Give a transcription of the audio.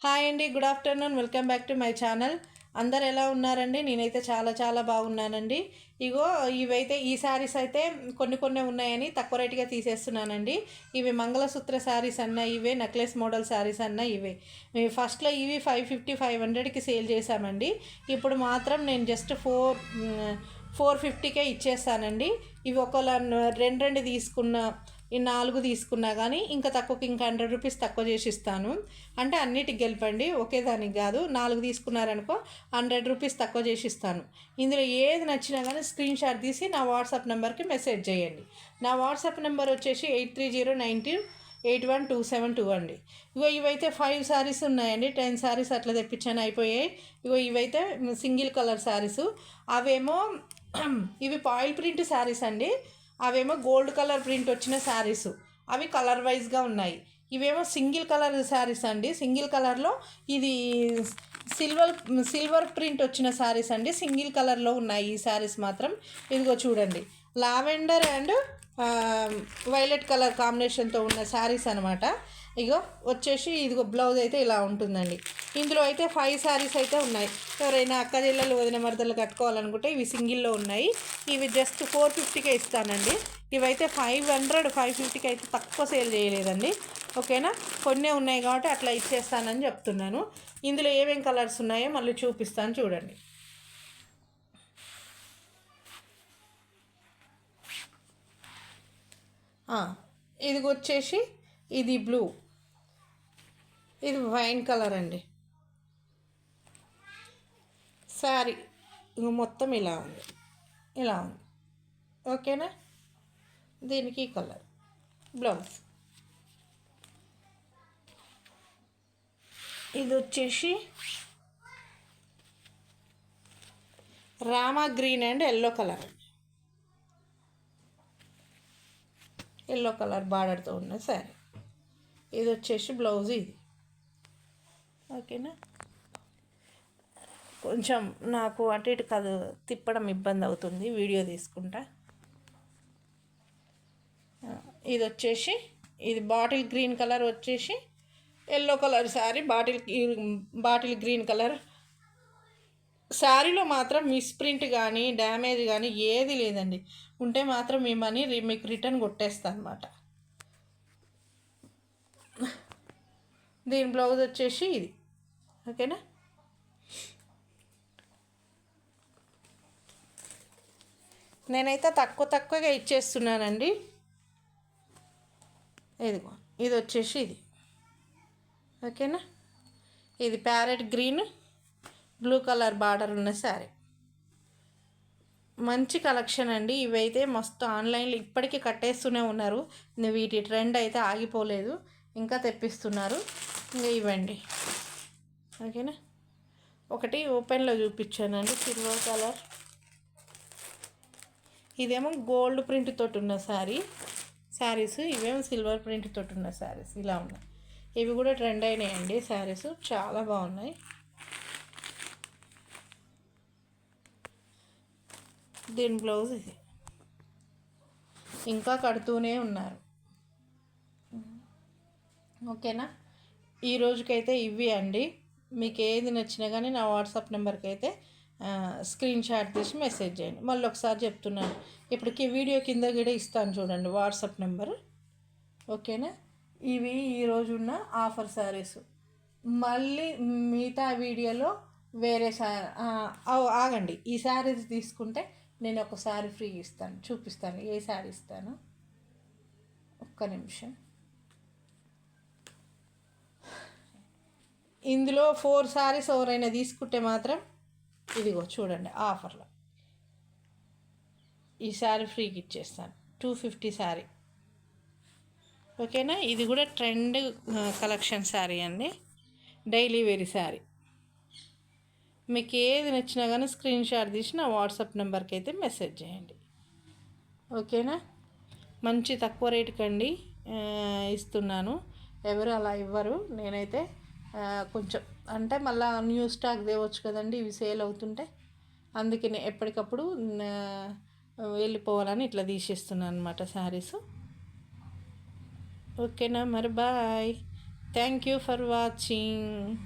Hi అండి, good afternoon. Welcome back to my channel. అందరు ఎలా ఉన్నారండి? నేనైతే చాలా బాగున్నానండి. ఇగో ఇవైతే ఈ శారీస్ అయితే కొన్ని ఉన్నాయని తక్కువ రేటుగా తీసేస్తున్నానండి. ఇవి మంగళసూత్ర శారీస్ అన్న ఇవే, నెక్లెస్ మోడల్ శారీస్ అన్న ఇవే. మేము ఫస్ట్లో ఇవి 550 500కి సేల్ చేశామండి. ఇప్పుడు మాత్రం నేను జస్ట్ 450కే ఇచ్చేస్తానండి. ఇవి ఒకవేళ రెండు తీసుకున్న, ఈ 4 తీసుకున్నా కానీ ఇంకా తక్కువకి, ఇంకా 100 రూపీస్ తక్కువ చేసి ఇస్తాను. అంటే అన్నిటికి గెలపండి, ఒకే దానికి కాదు. 4 తీసుకున్నారనుకో 100 రూపీస్ తక్కువ చేసి ఇస్తాను. ఇందులో ఏది నచ్చినా కానీ స్క్రీన్ షాట్ తీసి నా వాట్సాప్ నెంబర్కి మెసేజ్ చేయండి. నా వాట్సాప్ నెంబర్ వచ్చేసి 8309281272 అండి. ఇగో ఇవైతే 5 శారీస్ ఉన్నాయండి. 10 శారీస్ అట్లా తెప్పించాను, అయిపోయాయి. ఇగో ఇవైతే సింగిల్ కలర్ శారీసు. అవేమో ఇవి పాయిల్ ప్రింట్ శారీస్ అండి. అవేమో గోల్డ్ కలర్ ప్రింట్ వచ్చిన శారీసు, అవి కలర్ వైజ్గా ఉన్నాయి. ఇవేమో సింగిల్ కలర్ శారీస్ అండి. సింగిల్ కలర్లో ఇది సిల్వర్ ప్రింట్ వచ్చిన శారీస్ అండి. సింగిల్ కలర్లో ఉన్నాయి ఈ శారీస్ మాత్రం. ఇదిగో చూడండి, లావెండర్ అండ్ వైలెట్ కలర్ కాంబినేషన్తో ఉన్న శారీస్ అనమాట. ఇగో వచ్చేసి ఇదిగో బ్లౌజ్ అయితే ఇలా ఉంటుందండి. ఇందులో అయితే 5 శారీస్ అయితే ఉన్నాయి. ఎవరైనా అక్క చెల్లెలు వదిన మరదలు కట్టుకోవాలనుకుంటే ఇవి సింగిల్లో ఉన్నాయి. ఇవి జస్ట్ 450కే ఇస్తానండి. ఇవైతే 550కి అయితే తక్కువ సేల్ చేయలేదండి. ఓకేనా, కొన్నే ఉన్నాయి కాబట్టి అట్లా ఇచ్చేస్తానని చెప్తున్నాను. ఇందులో ఏమేం కలర్స్ ఉన్నాయో మళ్ళీ చూపిస్తాను, చూడండి. ఇది వచ్చేసి ఇది బ్లూ, ఇది వైన్ కలర్ అండి. శారీ మొత్తం ఇలా ఉంది, ఇలా ఉంది. ఓకేనా, దీనికి కలర్ బ్లౌజ్. ఇది వచ్చేసి రామా green and yellow colour, yellow colour బార్డర్తో ఉన్న శారీ. ఇది వచ్చేసి బ్లౌజ్ ఇది. ఓకేనా, కొంచెం నాకు అటు ఇటు కాదు తిప్పడం ఇబ్బంది అవుతుంది వీడియో తీసుకుంటా. ఇది వచ్చేసి ఇది బాటిల్ గ్రీన్ కలర్ వచ్చేసి yellow colour sari, bottle green colour శారీలో మాత్రం మిస్ప్రింట్ కానీ డ్యామేజ్ కానీ ఏది లేదండి. ఉంటే మాత్రం మీ మనీ మీకు రిటర్న్ కొట్టేస్తాను అనమాట. దీని బ్లౌజ్ వచ్చేసి ఇది. ఓకేనా, నేనైతే తక్కువగా ఇచ్చేస్తున్నానండి. ఇదిగో ఇది వచ్చేసి ఇది. ఓకేనా, ఇది parrot green blue colour border ఉన్న శారీ. మంచి కలెక్షన్ అండి. ఇవైతే మస్తు ఆన్లైన్లో ఇప్పటికీ కట్టేస్తూనే ఉన్నారు. వీటి ట్రెండ్ అయితే ఆగిపోలేదు, ఇంకా తెప్పిస్తున్నారు. ఇంకా ఇవ్వండి. ఓకేనా, ఒకటి ఓపెన్లో చూపించానండి, సిల్వర్ కలర్. ఇదేమో గోల్డ్ ప్రింట్ తోటి ఉన్న శారీస్, ఇవేమో సిల్వర్ ప్రింట్ తోటి ఉన్న శారీస్ ఇలా ఉన్నాయి. ఇవి కూడా ట్రెండ్ అయినాయండి శారీస్, చాలా బాగున్నాయి. దీని బ్లౌజ్ ఇది. ఇంకా కడుతూనే ఉన్నారు. ఓకేనా, ఈ రోజుకైతే ఇవి అండి. మీకు ఏది నచ్చినా కానీ నా వాట్సాప్ నెంబర్కి అయితే స్క్రీన్ షాట్ తీసి మెసేజ్ చేయండి. మళ్ళీ ఒకసారి చెప్తున్నాను, ఇప్పటికి వీడియో కింద కూడా ఇస్తాను చూడండి వాట్సాప్ నెంబర్. ఓకేనా, ఇవి ఈరోజున్న ఆఫర్ శారీస్. మళ్ళీ మిగతా వీడియోలో వేరే ఆగండి. ఈ శారీస్ తీసుకుంటే నేను ఒక శారీ ఫ్రీ ఇస్తాను, చూపిస్తాను ఏ శారీ ఇస్తాను. ఒక్క నిమిషం. ఇందులో 4 శారీస్ ఎవరైనా తీసుకుంటే మాత్రం ఇదిగో చూడండి ఆఫర్లో ఈ శారీ ఫ్రీకి ఇచ్చేస్తాను. 250 శారీ. ఓకేనా, ఇది కూడా ట్రెండ్ కలెక్షన్ శారీ అండి, డైలీ వేరీ శారీ. మీకు ఏది నచ్చినా కానీ స్క్రీన్ షాట్ తీసి నా వాట్సాప్ నెంబర్కి అయితే మెసేజ్ చేయండి. ఓకేనా, మంచి తక్కువ రేటుకి అండి ఇస్తున్నాను. ఎవరు అలా ఇవ్వరు. నేనైతే కొంచెం అంటే మళ్ళీ న్యూ స్టాక్ తేవచ్చు కదండి ఇవి సేల్ అవుతుంటే, అందుకనే ఎప్పటికప్పుడు వెళ్ళిపోవాలని ఇట్లా తీసేస్తున్నాను అనమాట శారీస్. ఓకేనా, మరి bye. Thank you for watching.